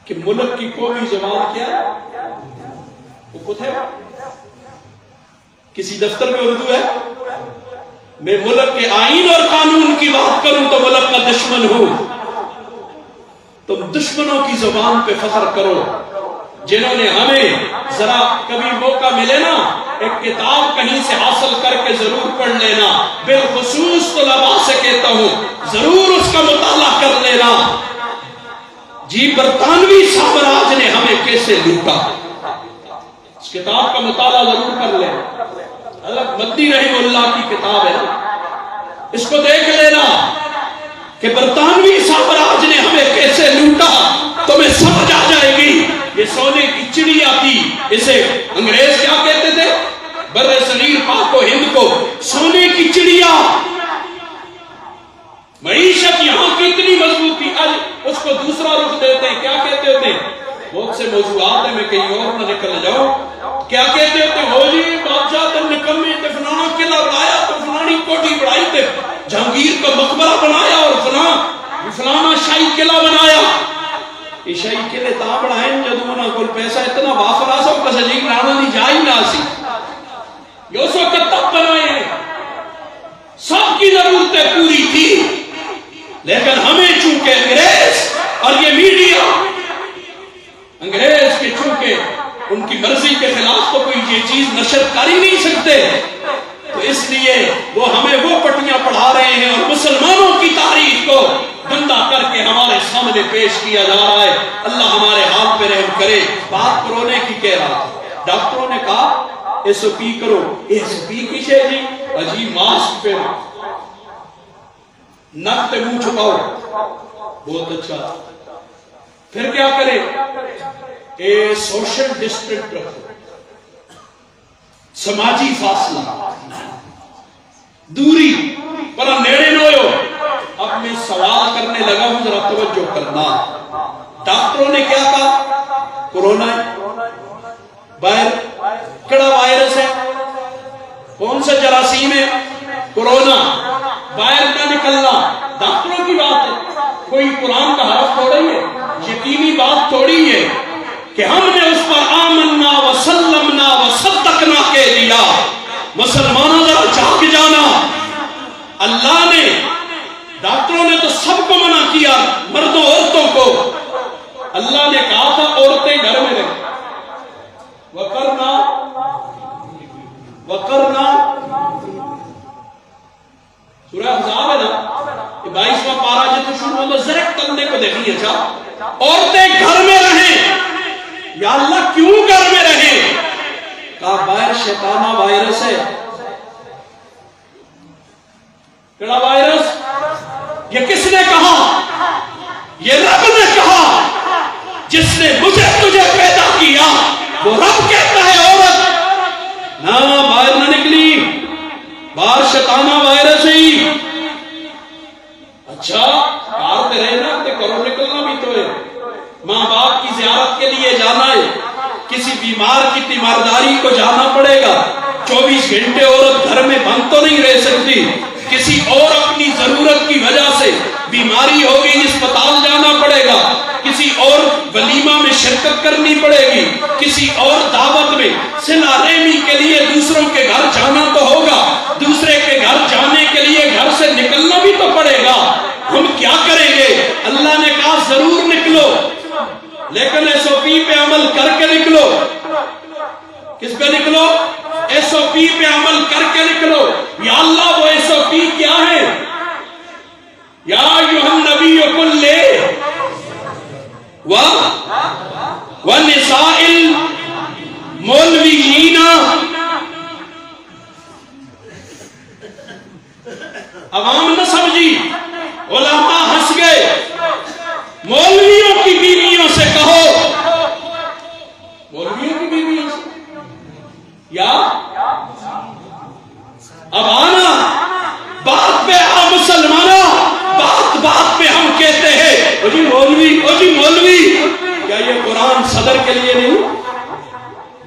کہ ملک کی قومی زبان کیا وہ خود ہے. کسی دفتر میں اردو ہے؟ میں ملک کے آئین اور قانون کی بات کروں تو ملک کا دشمن ہوں. تم دشمنوں کی زبان پہ فخر کرو جنہوں نے ہمیں ذرا کبھی موقع ملے نا ایک کتاب کہیں سے حاصل کر کے ضرور پڑھ لینا. بالخصوص طلباء سے کہتا ہوں ضرور اس کا مطالعہ کر لینا. جی برطانوی سامراج نے ہمیں کیسے لوٹا، اس کتاب کا مطالعہ ضرور کر لینا. حضرت مدنی رحمہ اللہ کی کتاب ہے، اس کو دیکھ لینا کہ برطانوی سامراج نے ہمیں کیسے لوٹا. تمہیں سمجھ آ جائے گی. یہ سونے کی چڑیا تھی، اسے انگریز کیا کہتے تھے؟ بر صغیر پاک و ہند کو سونے کی چڑیا. معیشت یہاں کی اتنی مضبوط تھی، آج اس کو دوسرا رخ دیتے ہیں. کیا کہتے ہوتے ہیں؟ بہت سے موضوعات ہیں، میں کہیں اور نہ نکل جاؤں. کیا کہتے ہوتے ہیں؟ ہو جی بادشاہ تو نکمے تھے، فلانا قلعہ بنایا تو فلانی کوٹھی بڑھائی تھے، جہانگیر کا مقبرہ بنایا اور فلانا شاہی قلعہ بنایا. یہ شاہی قلعے تا بڑھائیں جدو انہاں کو پیسہ اتنا وافرا سو کسا جی لانا نہیں جائی نہ سی. یہ اس وقت تب بنائے ہیں، سب کی ضرورتیں پوری تھی. لیکن ہمیں چونکہ انگریز اور یہ میڈیا انگریز کے چونکہ ان کی مرضی کے خلاف تو کوئی یہ چیز نشر کر ہی نہیں سکتے، تو اس لیے وہ ہمیں وہ پٹیاں پڑھا رہے ہیں اور مسلمانوں کی تاریخ کو گندا کر کے ہمارے سامنے پیش کیا جا رہا ہے۔ اللہ ہمارے حال پہ رحم کرے۔ بات کرونے کی کہہ رہا تھا، ڈاکٹروں نے کہا ایس او پی کرو۔ ایس او پی کی شے جی، عجیب ماسک پہ نک تے منہ چھپاؤ، بہت اچھا، پھر کیا کرے؟ سوشل ڈسٹینس رکھو، سماجی فاصلہ، دوری، پر نیڑے نہ ہو۔ اب میں سوال کرنے لگا ہوں، ذرا توجہ کرنا۔ ڈاکٹروں نے کیا کہا؟ کورونا باہر کڑا وائرس ہے، کون سا جراثیم ہے؟ کورونا، باہر نہ نکلنا۔ ڈاکٹروں کی بات ہے، کوئی قرآن کا حرف تھوڑی ہے، یقینی بات تھوڑی ہے کہ ہم نے اس پر آمنا وسلمنا وصدقنا کہہ دیا۔ مسلمانوں ذرا جاگ جانا، اللہ نے، ڈاکٹروں نے تو سب کو منع کیا، مردوں عورتوں کو۔ اللہ نے کہا تھا عورتیں گھر میں رہیں، وَقَرْنَا سورہ احزاب ہے نا، 22واں پارہ جب شروع ہوتا زرک تلنے کو دیکھیں۔ اچھا عورتیں گھر میں رہیں، یا اللہ کیوں گھر میں رہیں؟ کہا باہر شیطانہ وائرس ہے۔ کیڑا وائرس؟ یہ کس نے کہا؟ یہ رب نے کہا، جس نے مجھے تجھے پیدا کیا وہ رب کہتا ہے عورت نہ باہر نہ نکلی، باہر شیطانہ وائرس ہی۔ اچھا کار تے رہنا تے کرو، نکلنا بھی تو ہے، ماں باپ کی زیارت کے لیے جانا ہے، کسی بیمار کی تیمارداری کو جانا پڑے گا۔ 24 گھنٹے عورت گھر میں بند تو نہیں رہ سکتی، کسی اور اپنی ضرورت کی وجہ سے بیماری ہو گئی، اسپتال جانا پڑے گا، کسی اور ولیمہ میں شرکت کرنی پڑے گی، کسی اور دعوت میں صلہ رحمی کے لیے دوسروں کے گھر جانا تو ہوگا، دوسرے کے گھر جانے کے لیے گھر سے نکلنا بھی تو پڑے گا۔ ہم کیا کریں گے؟ اللہ نے کہا ضرور نکلو، لیکن ایس او پی پہ عمل کر کے نکلو۔ کس پہ نکلو؟ ایس او پی پہ عمل کر کے نکلو۔ یا اللہ وہ ایس او پی کیا ہے؟ یا ایھا النبی قل لے وَنِسَاءِ الْمَوْلُودِينَ۔ عوام نہ سمجھی، علماء ہنس گئے، مولویوں کی بیویوں سے کہو، مولویوں کی بیویوں سے، یا اب آنا بات پہ آ مسلمانوں، بات پہ ہم کہتے ہیں او جی مولوی، کیا یہ قرآن صدر کے لیے نہیں،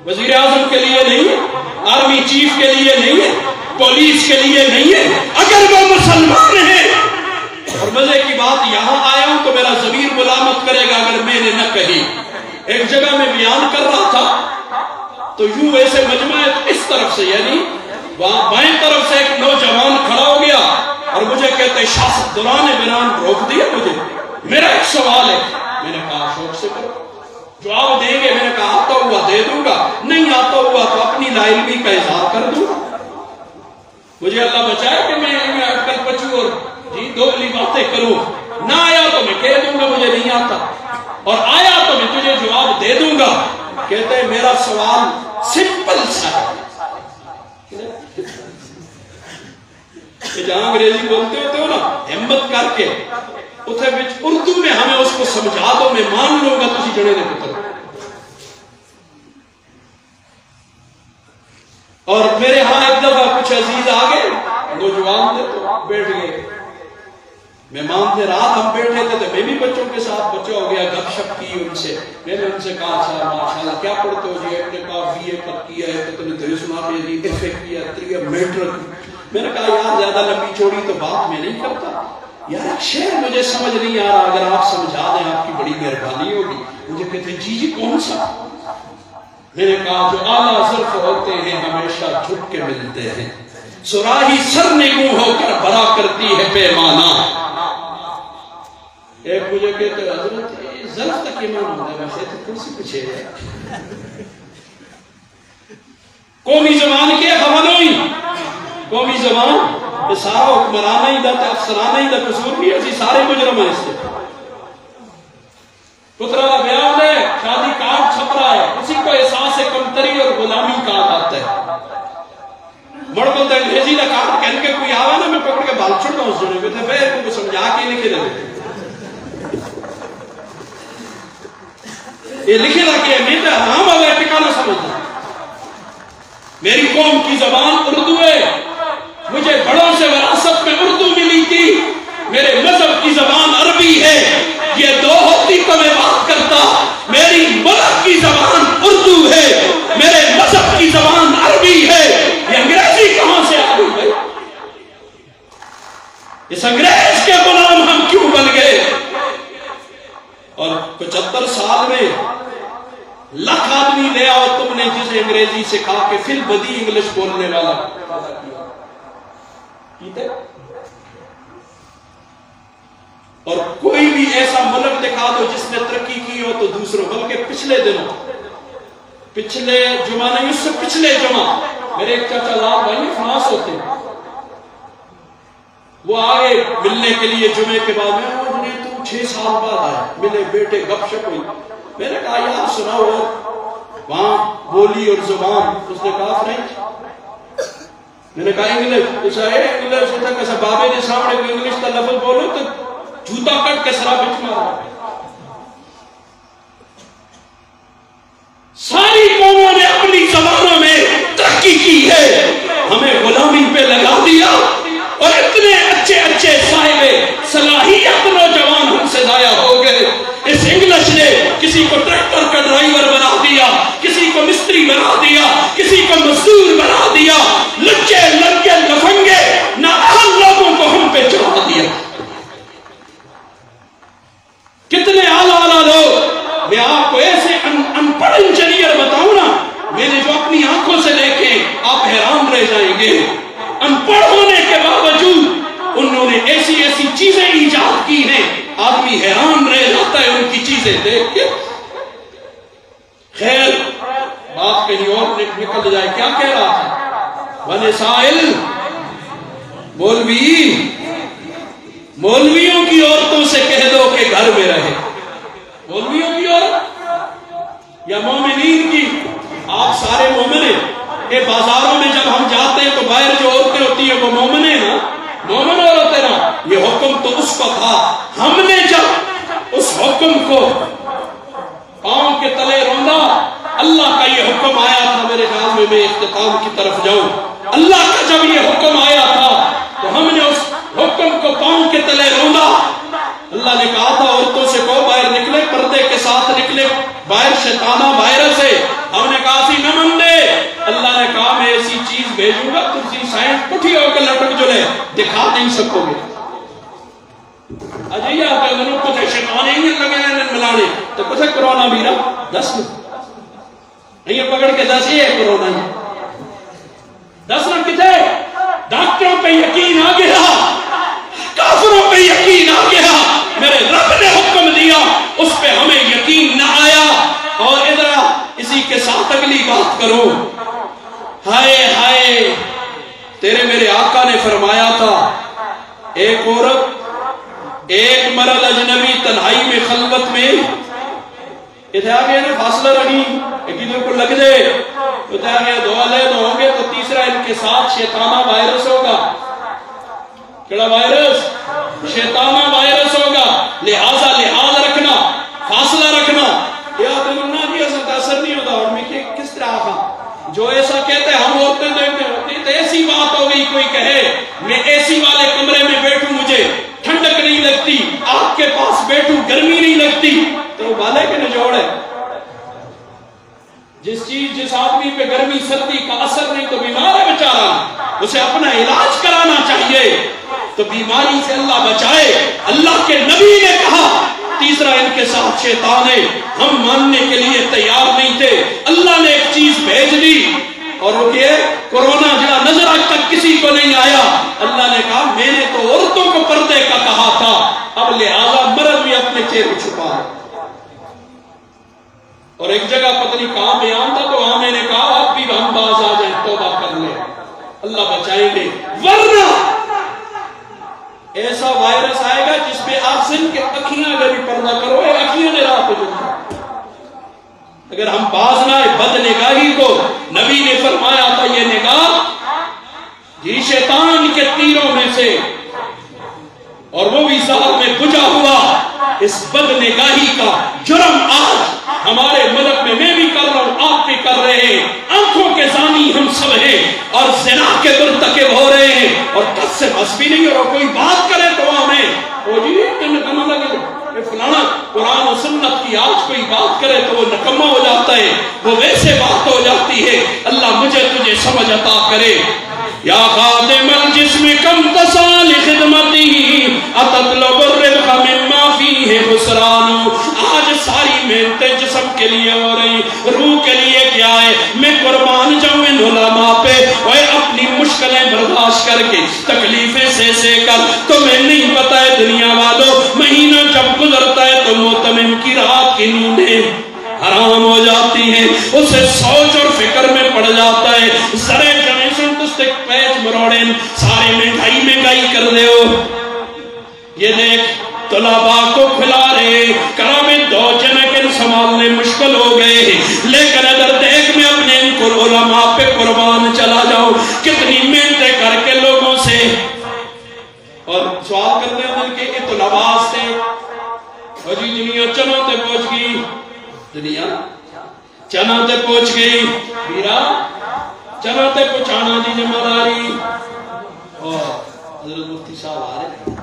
وزیر اعظم کے لیے نہیں، آرمی چیف کے لیے نہیں، پولیس کے لیے نہیں ہے؟ اگر وہ مسلمان ہیں، اور مزے کی بات یہاں آیا ہوں تو میرا ضمیر ملامت کرے گا اگر میں نے نہ کہی۔ ایک جگہ میں بیان کر رہا تھا تو یوں ایسے مجمع اس طرف سے، یعنی وہاں بائیں طرف سے ایک نوجوان کھڑا ہو گیا اور مجھے کہتے شاست دوران بیان روک دیا مجھے، میرا ایک سوال ہے۔ میں نے کہا شوق سے کرو، جواب دیں گے؟ میں نے کہا آتا ہوا دے دوں گا، نہیں آتا ہوا تو اپنی لا علمی کا اظہار کر دوں گا۔ مجھے اللہ بچائے کہ میں عقل پچوں اور دوگلی باتیں کروں، نہ آیا تو میں کہہ دوں گا مجھے نہیں آتا، اور آیا تو میں تجھے جواب دے دوں گا۔ کہتے ہیں میرا سوال سمپل سا ہے، کہ جہاں انگریزی بولتے ہوتے ہو نا، ہمت کر کے اتھے بچ اردو میں ہمیں اس کو سمجھا دو، میں مان لوں گا تسی جڑے نے پتر۔ اور میرے ہاں ایک دفعہ کچھ عزیز آگئے، نوجوان تھے تو بیٹھ گئے، مہمان تھے، رات ہم بیٹھے تھے تو میں بھی بچوں کے ساتھ بچہ ہو گیا، گپ شپ کی ان سے۔ میں نے ان سے کہا صاحب ماشاءاللہ کیا پڑھتے ہو جی؟ ایک نے کہا بی اے کیا ہے، تو نے دریس سنا کے جی ایف اے کیا، تریہ میٹرک۔ میں نے کہا یار زیادہ لمبی چوڑی تو بات میں نہیں کرتا، یار ایک شعر مجھے سمجھ نہیں آ رہا، اگر آپ سمجھا دیں آپ کی بڑی مہربانی ہوگی۔ مجھے کہتے جی کون سا؟ میں نے کہا جو اعلیٰ ظرف ہوتے ہیں ہمیشہ جھک کے ملتے ہیں، سراہی سر نگوں ہو کر بڑا کرتی ہے پیمانہ۔ ایک مجھے کہتے حضرت ظرف تک ایمان ہوتا ہے، ویسے تو کرسی پیچھے ہے، قومی زبان کے حوالوئی قومی زبان یہ سارا حکمرانہ ہی دا تے افسرانہ ہی دا قصور بھی اسی سارے مجرم ہیں اس سے پترہ کا بیان ہے شادی کارڈ چھپ رہا ہے اسی کو احساس کمتری اور غلامی کہا جاتا ہے مڑ بولتا ہے انگریزی کا کارڈ کہنے کے کوئی آوے نا میں پکڑ کے بال چھڑتا ہوں سنے میں تھے پھر کو سمجھا کے لکھے دے یہ لکھے دا کہ میں تو ہاں والا ٹکانا سمجھتا میری قوم کی زبان اردو ہے مجھے بڑوں سے وراثت میں اردو ملی تھی میرے مذہب کی زبان عربی ہے یہ دو ہوتی تو میں بات کرتا میری ملک کی زبان اردو ہے میرے مذہب کی زبان عربی ہے یہ انگریزی کہاں سے آ گئی اس انگریز کے غلام ہم کیوں بن گئے اور 75 سال میں لاکھ آدمی لے آؤ تم نے جسے انگریزی سکھا کے پھر بدی انگلش بولنے والا اور کوئی بھی ایسا ملک دکھا دو جس نے ترقی کی ہو تو دوسروں بلکہ پچھلے دنوں پچھلے جمعہ نہیں اس سے پچھلے جمعہ میرے ایک چاچا لال بھائی فرانس ہوتے ہیں وہ آگے ملنے کے لیے جمعے کے بعد میں تو 6 سال بعد آئے ملے بیٹے گپ شپ ہوئی میں نے کہا یار سناؤ وہاں بولی اور زبان اس نے کہا فرینچ میں نے کہا انگلش انگلش ہوتا کیسا بابے نے سامنے کوئی انگلش کا لفظ بولو تو جوتا کٹ کے سرا بچ مارا ساری قوموں نے اپنی زبانوں میں ترقی کی ہے ہمیں غلامی پہ لگا دیا اور اتنے اچھے اچھے صاحب صلاحیت نوجوان ہم سے ضائع ہو گئے اس انگلش نے کسی کو ٹریکٹر کا ڈرائیور بنا دیا کسی کو مستری بنا دیا کسی کو مزدور بنا دیا لچے لڑکے لفنگے نااہل لوگوں کو ہم پہ چڑھا دیا کتنے اعلیٰ لوگ میں آپ کو ایسے انپڑھ انجینئر بتاؤں نا میں نے جو اپنی آنکھوں سے دیکھے آپ حیران رہ جائیں گے انپڑھ ہونے کے باوجود انہوں نے ایسی ایسی چیزیں ایجاد کی ہیں آدمی حیران رہ جاتا ہے ان کی چیزیں دیکھ کے خیر بات کہیں اور نکل جائے کیا کہہ رہا تھا ونسائل مولویوں کی عورتوں سے کہہ دو کہ گھر میں رہے مولویوں کی عورت یا مومنین کی آپ سارے مومن ہیں کہ بازاروں میں جب ہم جاتے ہیں تو باہر جو عورتیں ہوتی ہیں وہ مومن ہیں نا مومن عورتیں نا یہ حکم تو اس کو تھا ہم نے جب اس حکم کو پاؤں کے تلے روندا اللہ کا یہ حکم آیا تھا میرے خیال میں اختتام کی طرف جاؤں اللہ کا جب یہ حکم آیا تھا تو ہم نے اس حکم کو پاؤں کے تلے روندا اللہ نے کہا تھا عورتوں سے کہو باہر نکلے پردے کے ساتھ نکلے باہر شیطانہ وائرس ہے ہم نے کہا سی نہ من دے اللہ نے کہا میں ایسی چیز بھیجوں گا تم سی سائنس پٹھی ہو کے لٹک جو لے دکھا نہیں سکو گے اجائیے آپ کے منوں کو شیطان ہی لگے ہیں ملانے تو کچھ کرونا بھی رہا 10 نہیں پکڑ کے 10 ہی ہے کرونا ہی 10 نہ کتے ڈاکٹروں پہ یقین آ گیا کافروں پہ یقین آ گیا میرے رب نے حکم دیا اس پہ ہمیں یقین نہ آیا اور ادھر اسی کے ساتھ اگلی بات کرو ہائے ہائے تیرے میرے آقا نے فرمایا تھا ایک عورت ایک مرد اجنبی تنہائی میں خلوت میں اتنے آگے نے فاصلہ رہی ایک ادھر کو لگ دے اتنے آگے دو علیہ دو ہوں گے تو تیسرا ان کے ساتھ شیطانہ وائرس ہوگا کیڑا وائرس شیطانہ وائرس ہوگا لہذا لحاظ رکھنا فاصلہ رکھنا یا تمنا جی ایسا اثر نہیں ہوتا اور میں کس طرح آقا جو ایسا کہتے ہیں ہم عورتیں دیکھتے ہیں تو ایسی بات ہو گئی کوئی کہے میں ایسی والے کمرے میں بیٹھوں مجھے ٹھنڈک نہیں لگتی آگ کے پاس بیٹھوں گرمی نہیں لگتی تو وہ بالے کے نجوڑ ہے جس آدمی پہ گرمی سردی کا اثر نہیں تو بیمار ہے بیچارہ اسے اپنا علاج کرانا چاہیے تو بیماری سے اللہ بچائے اللہ کے نبی نے کہا تیسرا ان کے ساتھ شیطان ہے ہم ماننے کے لیے تیار نہیں تھے اللہ نے ایک چیز بھیج دی اور وہ کہ کورونا جہاں نظر آج تک کسی کو نہیں آیا اللہ نے کہا میں نے تو عورتوں کو پردے کا کہا تھا اب لہذا مرد بھی اپنے چہرے چھپا ہے اور ایک جگہ پتہ نہیں کہاں بیان تھا تو وہاں میں نے کہا اب بھی ہم باز آ جائیں اللہ بچائیں گے، ورنہ ایسا وائرس آئے گا جس پہ آکسیجن کے اکھیاں اگر بھی پردہ کرو اکھیاں نے راہ پہ جلتا۔ اگر ہم باز نہ آئے بد نگاہی کو، نبی نے فرمایا تھا یہ نگاہ جی شیطان کے تیروں میں سے، اور وہ بھی زہر میں بجھا ہوا۔ اس بد نگاہی کا جرم آج ہمارے ملک میں بھی کر رہا ہوں، آپ بھی کر رہے ہیں، آنکھوں کے زانی ہم سب ہیں اور زنا کے مرتکب ہو رہے ہیں، اور کس سے بس بھی نہیں ہو رہا۔ کوئی بات کرے تو ہمیں وہ جی نکمہ لگے فلانا قرآن و سنت کی آج کوئی بات کرے تو وہ نکمہ ہو جاتا ہے، وہ ویسے بات ہو جاتی ہے۔ اللہ مجھے تجھے سمجھ عطا کرے۔ یا خادم الجسم کم تسال خدمتی اتطلب الربح مما فیہ خسران۔ آج ساری محنتیں جسم کے لیے ہو رہی، روح کے لیے کیا ہے؟ میں قربان جاؤں ان علماء پہ، اور اپنی مشکلیں برداشت کر کے تکلیفیں سے کر۔ تمہیں نہیں پتا ہے دنیا والوں، مہینہ جب گزرتا ہے تو موتمم کی رات کی نیندیں حرام ہو جاتی ہیں، اسے سوچ اور فکر میں پڑ جاتا ہے۔ سرے جنے سنتستک پیچ مروڑیں، سارے مہنگائی کر دے ہو۔ یہ دیکھ طلباء کو کھلا رہے، کرامے دو جنکن سنبھالنے مشکل ہو گئے، لیکن اگر دیکھ میں اپنے ان کو علماء پہ قربان چلا جاؤں، کتنی محنتیں کر کے لوگوں سے، اور سوال کرتے ہیں ان کے طلباء سے، اور جی دنیا چنوں تے پہنچ گئی، دنیا چنوں تے پہنچ گئی، میرا چنوں تے پہنچانا دی ذمہ داری۔ اور حضرت مفتی صاحب آ رہے ہیں،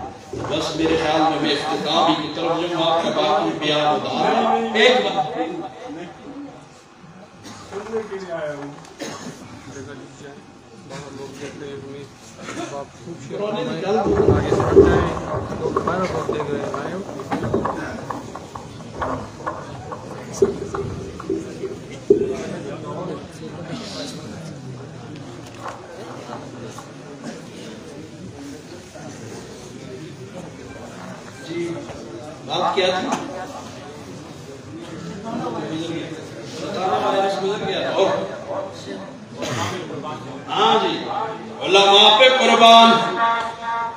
بس میرے خیال میں اختتامی کی طرف جب آپ کا باقی بیان ادھار ہے۔ ایک بات جی بات کیا تھی؟ ہاں جی علماء پہ قربان۔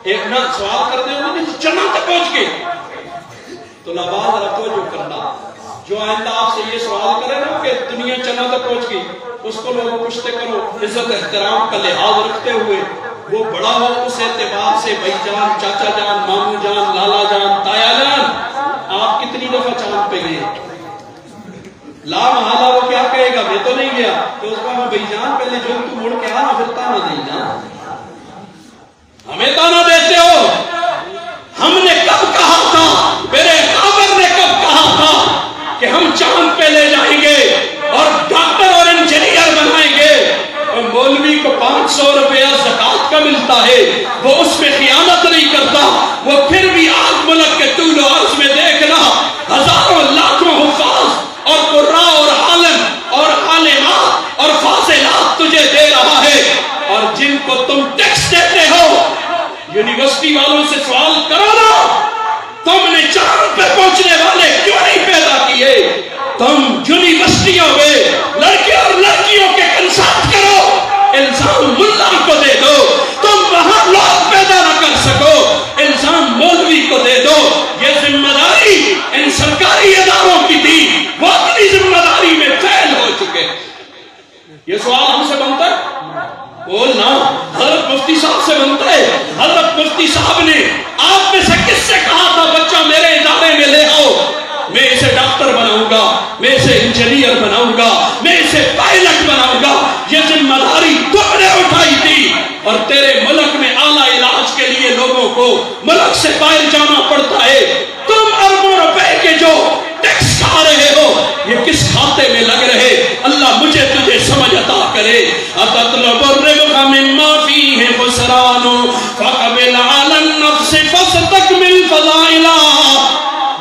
ایک نہ سوال کرتے ہیں انہوں نے چنا تک پہنچ گئے، تو لباس رکھو جو کرنا، جو آئندہ آپ سے یہ سوال کرے نا کہ دنیا چنا تک پہنچ گئی، اس کو لوگوں پوچھتے کرو عزت احترام کا لحاظ رکھتے ہوئے، وہ بڑا ہو اس اعتبار سے، بھائی جان، چاچا جان، مامو جان، لالا جان، تایا جان، آپ کتنی دفعہ چاند پہ گئے؟ لا محالہ وہ کیا کہے گا؟ میں تو نہیں گیا، تو اس کا بھائی جان پہلے جو تو مڑ کے آنا پھر تانا دیں جان، ہمیں تانا دیتے ہو۔ ہم نے کب کہا تھا، میرے خابر نے کب کہا تھا کہ ہم چاند پہ لے جائیں گے اور ڈاکٹر اور انجینئر بنائیں گے، اور مولوی کو 500 روپیہ زکاة کا ملتا ہے، وہ اس میں خیانت نہیں کرتا، وہ پھر بھی آج ملک کے طول و عرض میں دیکھنا ہزاروں لاکھوں حفاظ اور قراء اور عالم اور عالمات اور فاضلات تجھے دے رہا ہے، اور جن کو تم ٹیکس دیتے ہو، یونیورسٹی والوں سے سوال کرو نا، تم نے چاند پہ پہنچنے والے کیوں نہیں پیدا کیے؟ تم یونیورسٹیوں میں لڑکے اور لڑکیوں کے کنسرٹ کرو، الزام ملا کو دے دو، تم وہاں لوگ پیدا نہ کر سکو، الزام مولوی کو دے دو۔ یہ ذمہ داری ان سرکاری اداروں کی تھی، وہ اپنی ذمہ داری میں فیل ہو چکے۔ یہ سوال ہم سے بنتا ہے؟ بولنا حضرت مفتی صاحب سے بنتا ہے۔ حضرت مفتی صاحب نے آپ میں سے کس سے کہا تھا بچہ میرے ادارے میں لے آؤ، میں اسے ڈاکٹر بناؤں گا، میں اسے انجینئر بناؤں گا، میں اسے پائلٹ بناؤں گا؟ یہ ذمہ داری تم نے اٹھائی تھی، اور تیرے ملک میں اعلیٰ علاج کے لیے لوگوں کو ملک سے باہر جانا پڑتا ہے۔ تم اربوں روپے کے جو ٹیکس کھا رہے ہو، یہ کس کھاتے میں لگ رہے؟ اللہ مجھے تجھے سمجھ عطا کرے۔ اتطلب الربح مما فیہ خسران فقبل علی النفس فاستکمل فضائلہ۔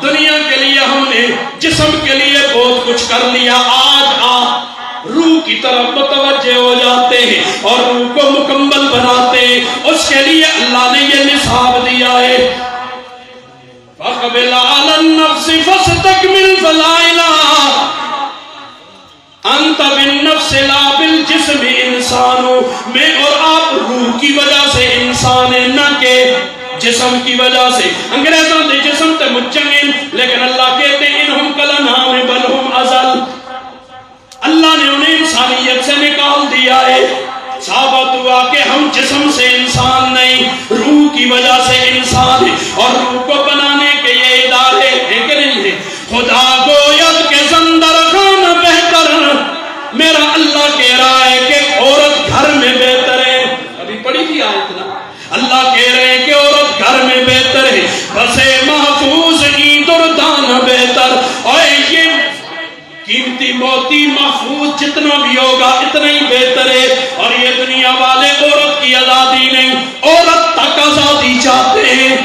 دنیا کے لیے ہم نے جسم کے لیے بہت کچھ کر لیا، آج آپ روح کی طرف متوجہ ہو جاتے ہیں اور روح کو مکمل بناتے ہیں۔ اس کے لیے اللہ نے یہ نصاب دیا ہے، فَقَبِلَ عَلَى النَّفْسِ فَاسْتَكْمِلْ فَضَائِلَهَا أَنْتَ بِالنَّفْسِ بالنفس لا بالجسم انسانو، میں اور آپ روح کی وجہ سے انسان ہیں، نہ کہ جسم کی وجہ سے۔ انگریزوں نے جسم تے مچنگن، لیکن اللہ کہتے ہیں انہم کلنعام بل ہم اضل، اللہ نے انہیں انسانیت سے نکال دیا ہے۔ ثابت ہوا کہ ہم جسم سے انسان نہیں، روح کی وجہ سے انسان ہیں، اور روح کو بنانے کے یہ ادارے ہیں کہ نہیں ہے؟ خدا گوید کے زندر خان بہتر، میرا اللہ کہہ رہا ہے کہ عورت گھر میں بہتر ہے۔ ابھی پڑھی تھی آیت نا، اللہ کہہ رہے ہیں کہ عورت گھر میں بہتر ہے، بسے محفوظ عید اور دان بہتر۔ اور یہ قیمتی موتی محفوظ جتنا بھی ہوگا اتنا ہی بہتر ہے۔ اور یہ دنیا والے عورت کی آزادی نہیں، عورت تک آزادی چاہتے ہیں۔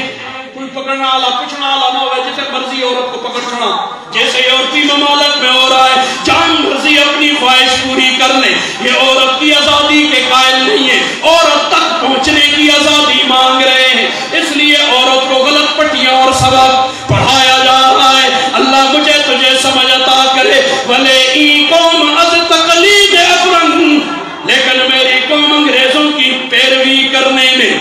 کوئی پکڑنا والا پوچھنا والا نہ ہوئے جسے مرضی عورت کو پکڑ چھوڑا، جیسے یورپی ممالک میں ہو رہا ہے، جان مرضی اپنی خواہش پوری کر لیں۔ یہ عورت کی آزادی کے قائل نہیں ہے، عورت تک پہنچنے کی آزادی مانگ رہے ہیں۔ اس لیے عورت کو غلط پٹیاں اور سبق پڑھایا جا رہا ہے۔ اللہ مجھے تجھے سمجھ عطا کرے۔ بھلے ای قوم از تقلید افرنگ، لیکن میری قوم انگریزوں کی پیروی کرنے میں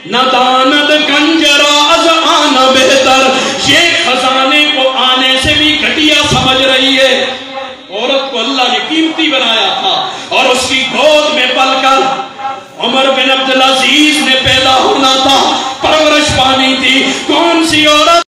نہ داند کنجرا از آنا بہتر، یہ خزانے کو آنے سے بھی گھٹیا سمجھ رہی ہے۔ عورت کو اللہ نے قیمتی بنایا تھا، اور اس کی گود میں پل کر عمر بن عبدالعزیز نے پیدا ہونا تھا۔